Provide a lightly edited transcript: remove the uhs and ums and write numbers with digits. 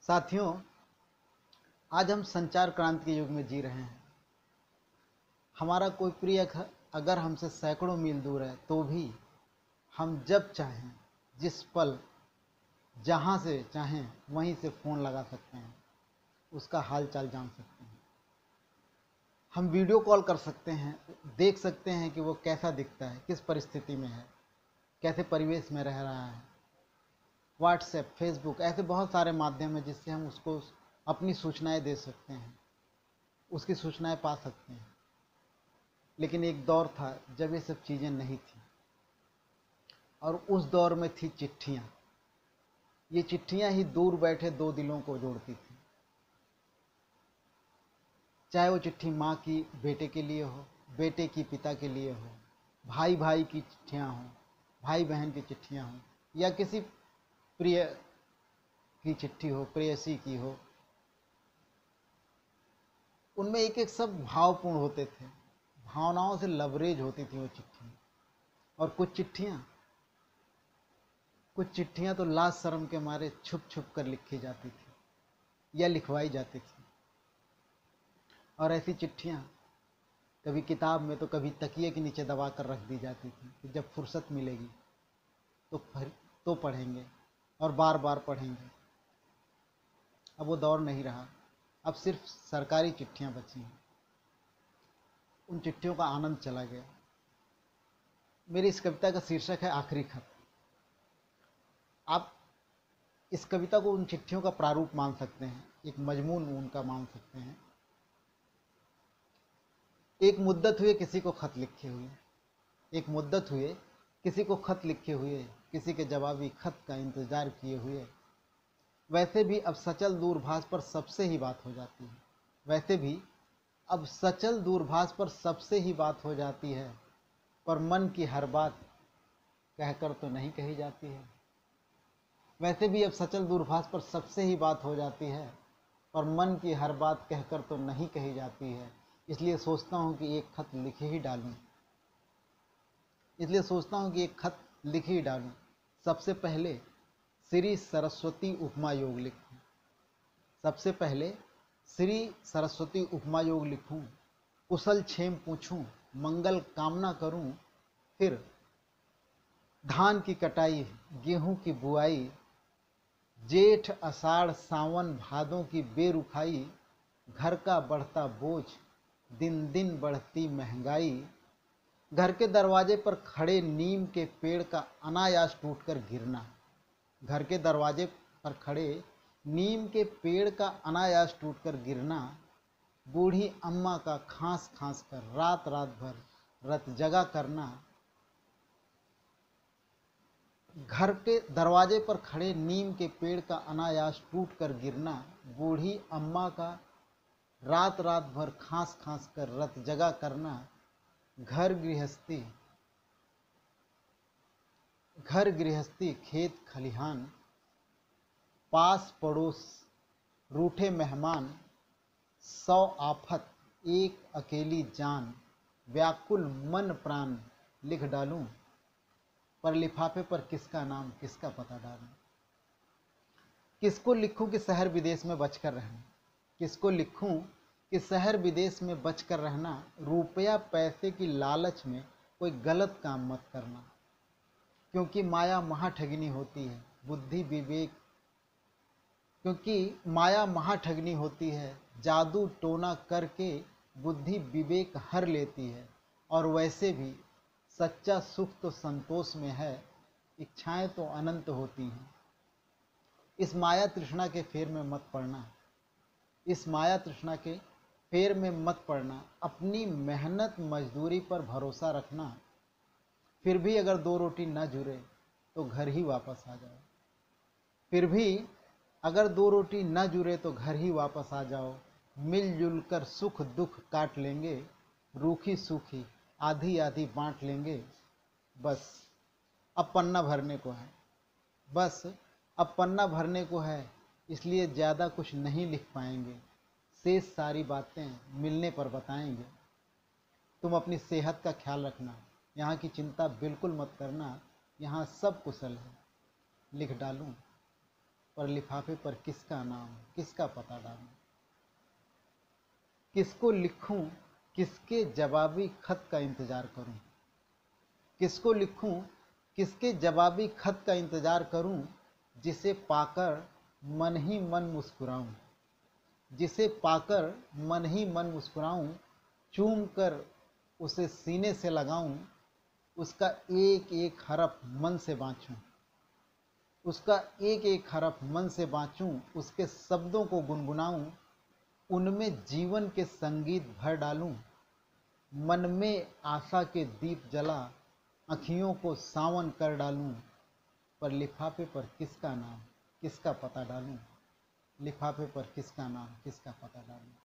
साथियों, आज हम संचार क्रांति के युग में जी रहे हैं। हमारा कोई प्रिय अगर हमसे सैकड़ों मील दूर है तो भी हम जब चाहें, जिस पल, जहाँ से चाहें वहीं से फ़ोन लगा सकते हैं, उसका हाल चाल जान सकते हैं। हम वीडियो कॉल कर सकते हैं, देख सकते हैं कि वो कैसा दिखता है, किस परिस्थिति में है, कैसे परिवेश में रह रहा है। व्हाट्सएप, फेसबुक, ऐसे बहुत सारे माध्यम हैं जिससे हम उसको अपनी सूचनाएं दे सकते हैं, उसकी सूचनाएं पा सकते हैं। लेकिन एक दौर था जब ये सब चीज़ें नहीं थी, और उस दौर में थी चिट्ठियाँ। ये चिट्ठियाँ ही दूर बैठे दो दिलों को जोड़ती थी। चाहे वो चिट्ठी माँ की बेटे के लिए हो, बेटे की पिता के लिए हो, भाई भाई की चिट्ठियाँ हों, भाई बहन की चिट्ठियाँ हों, या किसी प्रिय की चिट्ठी हो, प्रेयसी की हो। उनमें एक एक सब भावपूर्ण होते थे, भावनाओं से लबरेज होती थी वो चिट्ठियाँ। और कुछ चिट्ठियाँ तो लाज शर्म के मारे छुप छुप कर लिखी जाती थी या लिखवाई जाती थी। और ऐसी चिट्ठियाँ कभी किताब में तो कभी तकिए के नीचे दबा कर रख दी जाती थी कि जब फुर्सत मिलेगी तो पढ़ेंगे और बार बार पढ़ेंगे। अब वो दौर नहीं रहा, अब सिर्फ सरकारी चिट्ठियाँ बची हैं। उन चिट्ठियों का आनंद चला गया। मेरी इस कविता का शीर्षक है आखिरी खत। आप इस कविता को उन चिट्ठियों का प्रारूप मान सकते हैं, एक मजमून उनका मान सकते हैं। एक मुद्दत हुए किसी को खत लिखे हुए, एक मुद्दत हुए किसी को खत लिखे हुए, किसी के जवाबी खत का इंतजार किए हुए। वैसे भी अब सचल दूरभाष पर सबसे ही बात हो जाती है, वैसे भी अब सचल दूरभाष पर सबसे ही बात हो जाती है, पर मन की हर बात कहकर तो नहीं कही जाती है। वैसे भी अब सचल दूरभाष पर सबसे ही बात हो जाती है, पर मन की हर बात कहकर तो नहीं कही जाती है। इसलिए सोचता हूँ कि एक खत लिख ही डालूं, सबसे पहले श्री सरस्वती उपमा योग लिखूं, सबसे पहले श्री सरस्वती उपमा योग लिखूं, कुशल क्षेम पूछूं, मंगल कामना करूं, फिर धान की कटाई, गेहूं की बुआई, जेठ आषाढ़ सावन भादों की बेरुखाई, घर का बढ़ता बोझ, दिन दिन बढ़ती महंगाई, घर के दरवाजे पर खड़े नीम के पेड़ का अनायास टूटकर गिरना, घर के दरवाजे पर खड़े नीम के पेड़ का अनायास टूटकर गिरना, बूढ़ी अम्मा का खांस खांस कर रात रात भर रत जगा करना, घर के दरवाजे पर खड़े नीम के पेड़ का अनायास टूट कर गिरना, बूढ़ी अम्मा का रात रात भर खांस खांस कर रत जगा करना, घर गृहस्थी खेत खलिहान, पास पड़ोस रूठे मेहमान, 100 आफत एक अकेली जान, व्याकुल मन प्राण लिख डालूं, पर लिफाफे पर किसका नाम किसका पता डालूं। किसको लिखूं कि शहर विदेश में बचकर रहना, किसको लिखूं कि शहर विदेश में बचकर रहना, रुपया पैसे की लालच में कोई गलत काम मत करना, क्योंकि माया महाठगनी होती है, बुद्धि विवेक, क्योंकि माया महाठगनी होती है, जादू टोना करके बुद्धि विवेक हर लेती है। और वैसे भी सच्चा सुख तो संतोष में है, इच्छाएं तो अनंत होती हैं। इस माया तृष्णा के फेर में मत पड़ना, इस माया तृष्णा के फेर में मत पड़ना, अपनी मेहनत मजदूरी पर भरोसा रखना, फिर भी अगर 2 रोटी न जुड़े तो घर ही वापस आ जाओ, फिर भी अगर 2 रोटी न जुड़े तो घर ही वापस आ जाओ, मिलजुल कर सुख दुख काट लेंगे, रूखी सूखी आधी आधी बांट लेंगे, बस अब पन्ना भरने को है, बस अब पन्ना भरने को है, इसलिए ज़्यादा कुछ नहीं लिख पाएंगे, शेष सारी बातें मिलने पर बताएंगे। तुम अपनी सेहत का ख्याल रखना, यहाँ की चिंता बिल्कुल मत करना, यहाँ सब कुशल है, लिख डालूं, पर लिफाफे पर किसका नाम, किसका पता डालूं। किसको लिखूं, किसके जवाबी खत का इंतजार करूं। किसको लिखूं, किसके जवाबी खत का इंतजार करूं, जिसे पाकर मन ही मन मुस्कुराऊं। जिसे पाकर मन ही मन मुस्कुराऊं, चूम कर उसे सीने से लगाऊं, उसका एक एक हरफ मन से बाँचूं। उसका एक एक हरफ मन से बाँचूं, उसके शब्दों को गुनगुनाऊं, उनमें जीवन के संगीत भर डालूं। मन में आशा के दीप जला अखियों को सावन कर डालूं, पर लिफाफे पर किसका नाम, किसका पता डालूं। लिफाफे पर किसका नाम, किसका पता डालूं।